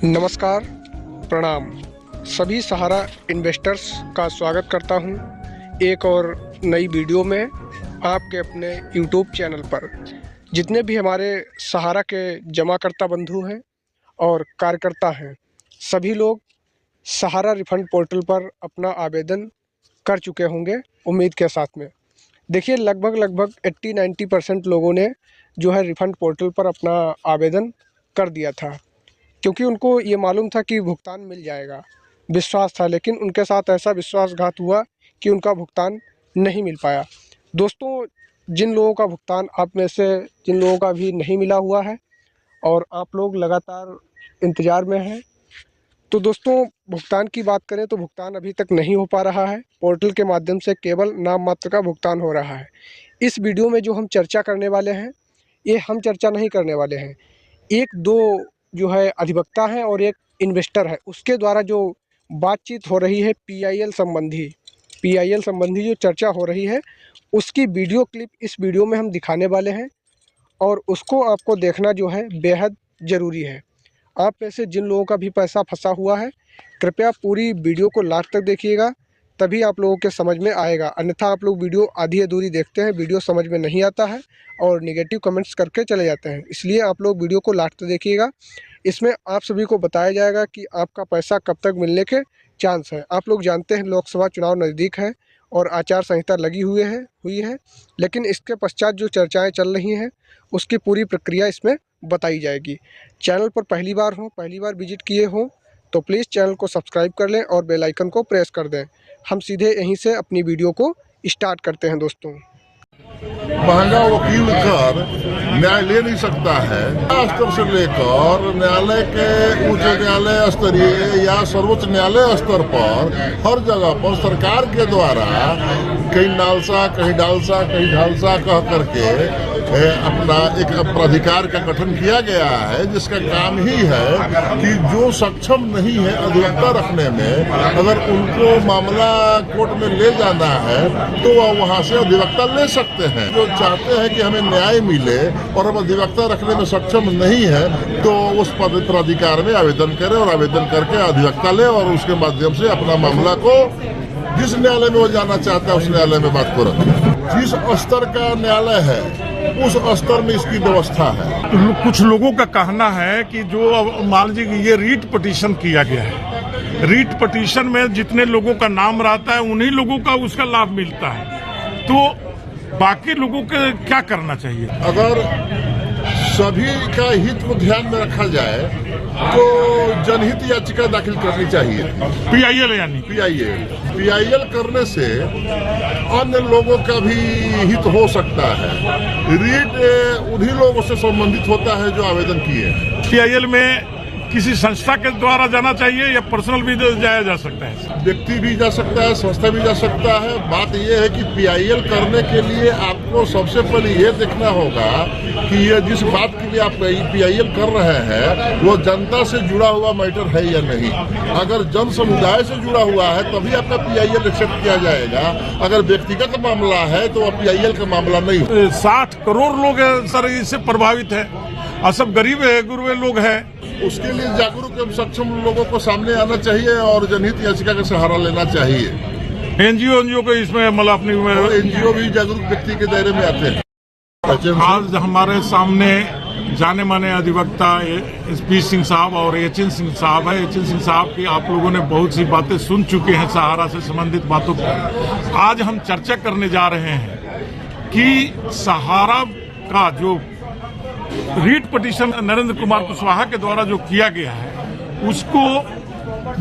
नमस्कार, प्रणाम। सभी सहारा इन्वेस्टर्स का स्वागत करता हूं एक और नई वीडियो में आपके अपने यूट्यूब चैनल पर। जितने भी हमारे सहारा के जमाकर्ता बंधु हैं और कार्यकर्ता हैं, सभी लोग सहारा रिफंड पोर्टल पर अपना आवेदन कर चुके होंगे उम्मीद के साथ में। देखिए, लगभग 80-90% लोगों ने जो है रिफंड पोर्टल पर अपना आवेदन कर दिया था, क्योंकि उनको ये मालूम था कि भुगतान मिल जाएगा, विश्वास था। लेकिन उनके साथ ऐसा विश्वासघात हुआ कि उनका भुगतान नहीं मिल पाया। दोस्तों, जिन लोगों का भुगतान आप में से जिन लोगों का भी नहीं मिला हुआ है और आप लोग लगातार इंतज़ार में हैं, तो दोस्तों भुगतान की बात करें तो भुगतान अभी तक नहीं हो पा रहा है। पोर्टल के माध्यम से केवल नाम मात्र का भुगतान हो रहा है। इस वीडियो में जो हम चर्चा करने वाले हैं, ये हम चर्चा नहीं करने वाले हैं, एक दो जो है अधिवक्ता हैं और एक इन्वेस्टर है, उसके द्वारा जो बातचीत हो रही है पीआईएल संबंधी जो चर्चा हो रही है, उसकी वीडियो क्लिप इस वीडियो में हम दिखाने वाले हैं और उसको आपको देखना जो है बेहद ज़रूरी है। आप में से जिन लोगों का भी पैसा फंसा हुआ है, कृपया पूरी वीडियो को लास्ट तक देखिएगा, तभी आप लोगों के समझ में आएगा। अन्यथा आप लोग वीडियो आधी अधूरी देखते हैं, वीडियो समझ में नहीं आता है और नेगेटिव कमेंट्स करके चले जाते हैं। इसलिए आप लोग वीडियो को लास्ट तक देखिएगा। इसमें आप सभी को बताया जाएगा कि आपका पैसा कब तक मिलने के चांस है। आप लोग जानते हैं लोकसभा चुनाव नज़दीक है और आचार संहिता लगी हुई है, लेकिन इसके पश्चात जो चर्चाएँ चल रही हैं, उसकी पूरी प्रक्रिया इसमें बताई जाएगी। चैनल पर पहली बार विजिट किए हों तो प्लीज़ चैनल को सब्सक्राइब कर लें और बेल आइकन को प्रेस कर दें। हम सीधे यहीं से अपनी वीडियो को स्टार्ट करते हैं। दोस्तों, महंगा वकील कर न्याय ले नहीं सकता है। स्तर से लेकर न्यायालय के उच्च न्यायालय स्तरीय या सर्वोच्च न्यायालय स्तर पर हर जगह पर सरकार के द्वारा कहीं नालसा कहीं डालसा कहीं ढालसा कह करके अपना एक प्राधिकार का गठन किया गया है, जिसका काम ही है कि जो सक्षम नहीं है अधिवक्ता रखने में, अगर उनको मामला कोर्ट में ले जाना है तो वह वहाँ से अधिवक्ता ले सकते हैं। जो चाहते हैं कि हमें न्याय मिले और हम अधिवक्ता रखने में सक्षम नहीं है, तो उस प्राधिकार में आवेदन करें और आवेदन करके अधिवक्ता ले और उसके माध्यम से अपना मामला को जिस न्यायालय में वो जाना चाहता है उस न्यायालय में बात को रखें। जिस स्तर का न्यायालय है उस स्तर में इसकी व्यवस्था है। कुछ लोगों का कहना है कि जो मान लीजिए कि ये रीट पिटीशन किया गया है, रीट पिटीशन में जितने लोगों का नाम रहता है उन्हीं लोगों का उसका लाभ मिलता है, तो बाकी लोगों के क्या करना चाहिए? अगर सभी का हित को ध्यान में रखा जाए तो जनहित याचिका दाखिल करनी चाहिए। पीआईएल यानी पीआईएल करने से अन्य लोगों का भी हित हो सकता है। रीट उन्हीं लोगों से संबंधित होता है जो आवेदन किए हैं। पीआईएल में किसी संस्था के द्वारा जाना चाहिए या पर्सनल भी जाया जा सकता है? व्यक्ति भी जा सकता है, संस्था भी जा सकता है। बात यह है कि पीआईएल करने के लिए आपको सबसे पहले ये देखना होगा कि ये जिस बात के लिए आप पीआईएल कर रहे हैं वो जनता से जुड़ा हुआ मैटर है या नहीं। अगर जन समुदाय से जुड़ा हुआ है तभी आपका पीआईएल एक्सेप्ट किया जाएगा। अगर व्यक्तिगत मामला है तो वह पीआईएल का मामला नहीं हो। 60 करोड़ लोग सर इससे प्रभावित है और सब गरीब है, गुरबे लोग हैं। उसके लिए जागरूक एवं सक्षम लोगों को सामने आना चाहिए और जनहित याचिका का सहारा लेना चाहिए। एनजीओ को इसमें मतलब अपनी एनजीओ भी जागरूक व्यक्ति के दायरे में आते हैं। आज हमारे सामने जाने माने अधिवक्ता एसपी सिंह साहब और एचएन सिंह साहब है। एचएन सिंह साहब की आप लोगों ने बहुत सी बातें सुन चुके हैं सहारा से संबंधित बातों पर। आज हम चर्चा करने जा रहे हैं कि सहारा का जो रीट पिटीशन नरेंद्र कुमार कुशवाहा के द्वारा जो किया गया है उसको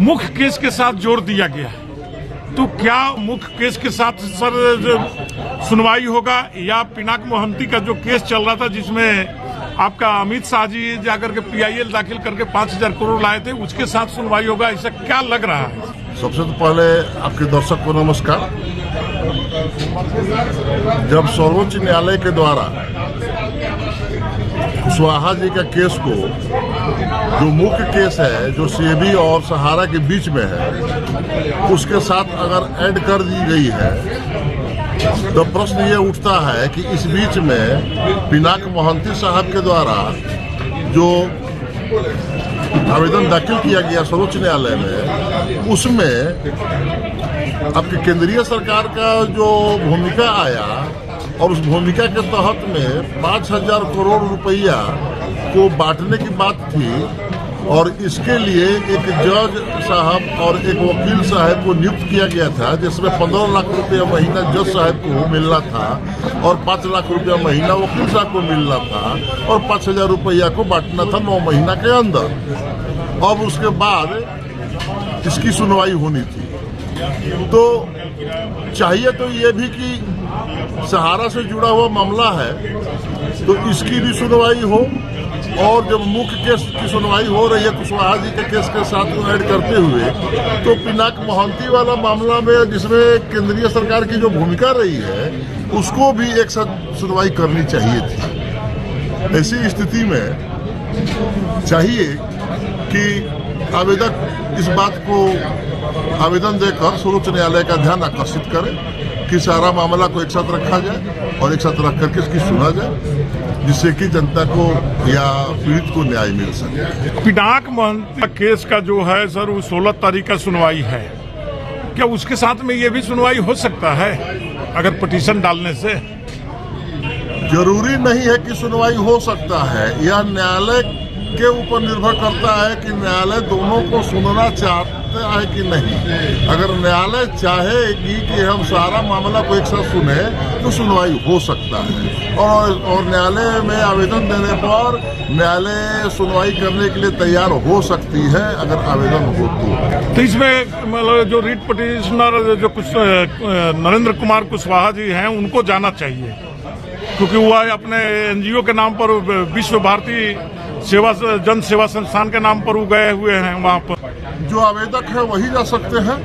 मुख्य केस के साथ जोड़ दिया गया है। तो क्या मुख्य केस के साथ सर सुनवाई होगा या पिनाक मोहंती का जो केस चल रहा था जिसमें आपका अमित शाह जी जाकर के पीआईएल दाखिल करके 5000 करोड़ लाए थे, उसके साथ सुनवाई होगा, ऐसा क्या लग रहा है? सबसे तो पहले आपके दर्शक को नमस्कार। जब सर्वोच्च न्यायालय के द्वारा कुशवाहा जी का केस को, जो मुख्य केस है जो सेबी और सहारा के बीच में है, उसके साथ अगर ऐड कर दी गई है तो प्रश्न ये उठता है कि इस बीच में पिनाक मोहंती साहब के द्वारा जो आवेदन दाखिल किया गया सर्वोच्च न्यायालय में, उसमें आपकी केंद्रीय सरकार का जो भूमिका आया और उस भूमिका के तहत में 5,000 करोड़ रुपया को बांटने की बात थी और इसके लिए एक जज साहब और एक वकील साहब को नियुक्त किया गया था, जिसमें 15 लाख रुपया महीना जज साहब को मिलना था और 5 लाख रुपया महीना वकील साहब को मिलना था और 5,000 रुपया को बांटना था 9 महीना के अंदर। अब उसके बाद इसकी सुनवाई होनी थी, तो चाहिए तो ये भी कि सहारा से जुड़ा हुआ मामला है तो इसकी भी सुनवाई हो, और जब मुख्य केस की सुनवाई हो रही है कुशवाहा जी के केस के साथ ऐड करते हुए, तो पिनाक मोहंती वाला मामला में जिसमें केंद्रीय सरकार की जो भूमिका रही है उसको भी एक साथ सुनवाई करनी चाहिए थी। ऐसी स्थिति में चाहिए कि आवेदक इस बात को आवेदन देकर सर्वोच्च न्यायालय का ध्यान आकर्षित करे कि सारा मामला को एक साथ रखा जाए और एक साथ रख करके इसकी सुना जाए, जिससे कि जनता को या पीड़ित को न्याय मिल सके। पिनाक मोहंती केस का जो है सर वो 16 तारीख का सुनवाई है, क्या उसके साथ में ये भी सुनवाई हो सकता है अगर पिटीशन डालने से? जरूरी नहीं है कि सुनवाई हो सकता है, यह न्यायालय के ऊपर निर्भर करता है कि न्यायालय दोनों को सुनना चाहता है कि नहीं। अगर न्यायालय चाहेगी कि हम सारा मामला को एक साथ सुने तो सुनवाई हो सकता है, और न्यायालय में आवेदन देने पर न्यायालय सुनवाई करने के लिए तैयार हो सकती है अगर आवेदन हो तो इसमें मतलब जो रीट पिटिशनर जो कुछ नरेंद्र कुमार कुशवाहा जी हैं उनको जाना चाहिए, क्योंकि वह अपने एनजीओ के नाम पर विश्व भारती जन सेवा संस्थान के नाम पर वो गए हुए हैं। वहाँ पर जो आवेदक है वही जा सकते हैं,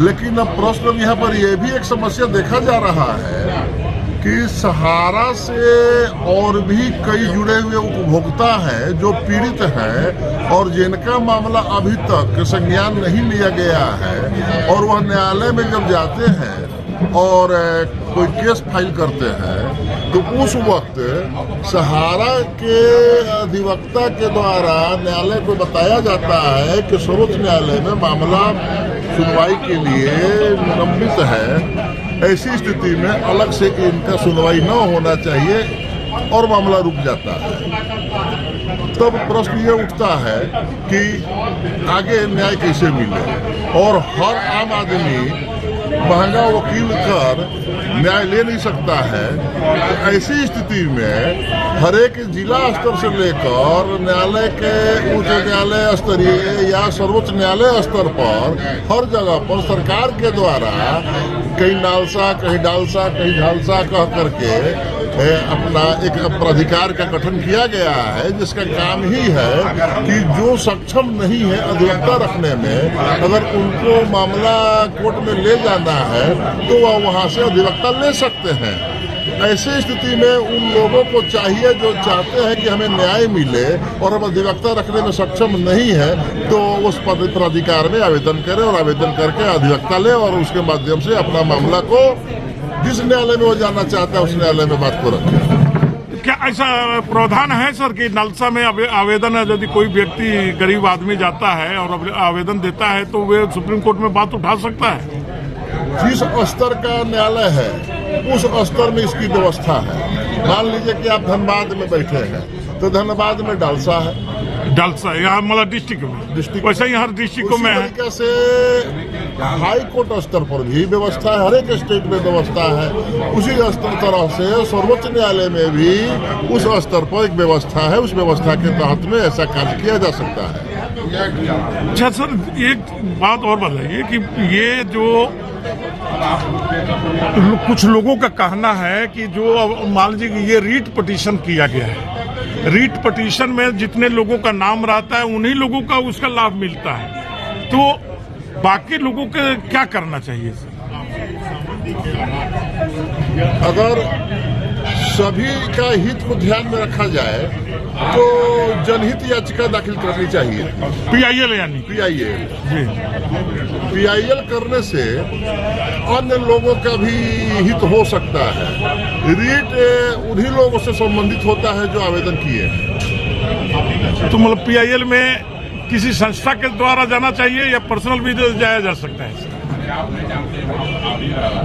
लेकिन अब प्रश्न यहाँ पर यह भी एक समस्या देखा जा रहा है कि सहारा से और भी कई जुड़े हुए उपभोक्ता हैं जो पीड़ित हैं और जिनका मामला अभी तक संज्ञान नहीं लिया गया है, और वह न्यायालय में जब जाते हैं और कोई केस फाइल करते हैं तो उस वक्त सहारा के अधिवक्ता के द्वारा न्यायालय को बताया जाता है कि सर्वोच्च न्यायालय में मामला सुनवाई के लिए निलंबित है। ऐसी स्थिति में अलग से इनका सुनवाई न होना चाहिए और मामला रुक जाता है। तब प्रश्न ये उठता है कि आगे न्याय कैसे मिले, और हर आम आदमी महंगा वकील कर न्याय ले नहीं सकता है। तो ऐसी स्थिति में हर एक जिला स्तर से लेकर न्यायालय के उच्च न्यायालय स्तरीय या सर्वोच्च न्यायालय स्तर पर हर जगह पर सरकार के द्वारा कहीं नालसा कहीं डालसा कहीं झालसा कह करके अपना एक प्राधिकार का गठन किया गया है, जिसका काम ही है कि जो सक्षम नहीं है अधिवक्ता रखने में, अगर उनको मामला कोर्ट में ले जाना है तो वह वहां से अधिवक्ता ले सकते हैं। ऐसी स्थिति में उन लोगों को चाहिए जो चाहते हैं कि हमें न्याय मिले और हम अधिवक्ता रखने में सक्षम नहीं है तो उस प्राधिकार में आवेदन करें और आवेदन करके अधिवक्ता ले और उसके माध्यम से अपना मामला को जिस न्यायालय में वो जाना चाहता है उस न्यायालय में बात को रखें। क्या ऐसा प्रावधान है सर कि नालसा में आवेदन है, यदि कोई व्यक्ति गरीब आदमी जाता है और आवेदन देता है तो वे सुप्रीम कोर्ट में बात उठा सकता है? जिस स्तर का न्यायालय है उस स्तर में इसकी व्यवस्था है। मान लीजिए कि आप धनबाद में बैठे हैं तो धनबाद में डालसा है, डालसा यहाँ मतलब डिस्ट्रिक्ट वैसे ही हर डिस्ट्रिक्टों में है। तरीके से हाई कोर्ट स्तर पर भी व्यवस्था है, हर एक स्टेट में व्यवस्था है। उसी तरह से सर्वोच्च न्यायालय में भी उस स्तर पर एक व्यवस्था है, उस व्यवस्था के तहत में ऐसा कार्य किया जा सकता है। अच्छा सर, एक बात और बताइए कि ये जो कुछ लोगों का कहना है कि जो मान लीजिए कि ये रीट पिटीशन किया गया है, रीट पिटीशन में जितने लोगों का नाम रहता है उन्हीं लोगों का उसका लाभ मिलता है, तो बाकी लोगों को क्या करना चाहिए? अगर सभी का हित को ध्यान में रखा जाए तो जनहित याचिका दाखिल करनी चाहिए। PIL यानी PIL करने से अन्य लोगों का भी हित हो सकता है। रीट उन्हीं लोगों से संबंधित होता है जो आवेदन किए हैं। तो मतलब PIL में किसी संस्था के द्वारा जाना चाहिए या पर्सनल भी जाया जा सकता है?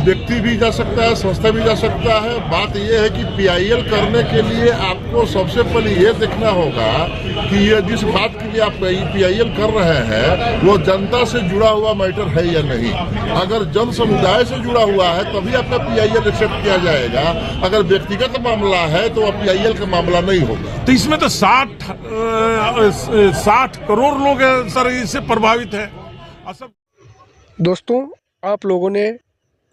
व्यक्ति भी जा सकता है, संस्था भी जा सकता है। बात यह है कि PIL करने के लिए आपको सबसे पहले ये देखना होगा कि ये जिस बात के लिए आप PIL कर रहे हैं वो जनता से जुड़ा हुआ मैटर है या नहीं। अगर जन समुदाय से जुड़ा हुआ है तभी आपका PIL एक्सेप्ट किया जाएगा। अगर व्यक्तिगत मामला है तो PIL का मामला नहीं होगा। तो इसमें तो 60 करोड़ लोग सर इससे प्रभावित है। दोस्तों, आप लोगों ने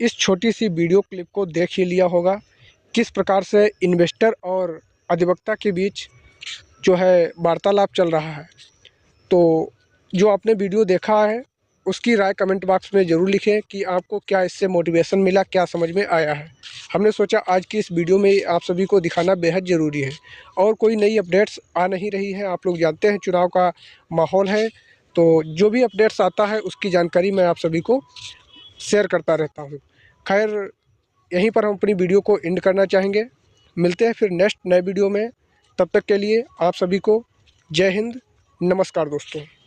इस छोटी सी वीडियो क्लिप को देख ही लिया होगा किस प्रकार से इन्वेस्टर और अधिवक्ता के बीच जो है वार्तालाप चल रहा है। तो जो आपने वीडियो देखा है उसकी राय कमेंट बॉक्स में ज़रूर लिखें कि आपको क्या इससे मोटिवेशन मिला, क्या समझ में आया है। हमने सोचा आज की इस वीडियो में आप सभी को दिखाना बेहद ज़रूरी है। और कोई नई अपडेट्स आ नहीं रही हैं, आप लोग जानते हैं चुनाव का माहौल है, तो जो भी अपडेट्स आता है उसकी जानकारी मैं आप सभी को शेयर करता रहता हूं। खैर, यहीं पर हम अपनी वीडियो को एंड करना चाहेंगे। मिलते हैं फिर नेक्स्ट नए वीडियो में। तब तक के लिए आप सभी को जय हिंद, नमस्कार दोस्तों।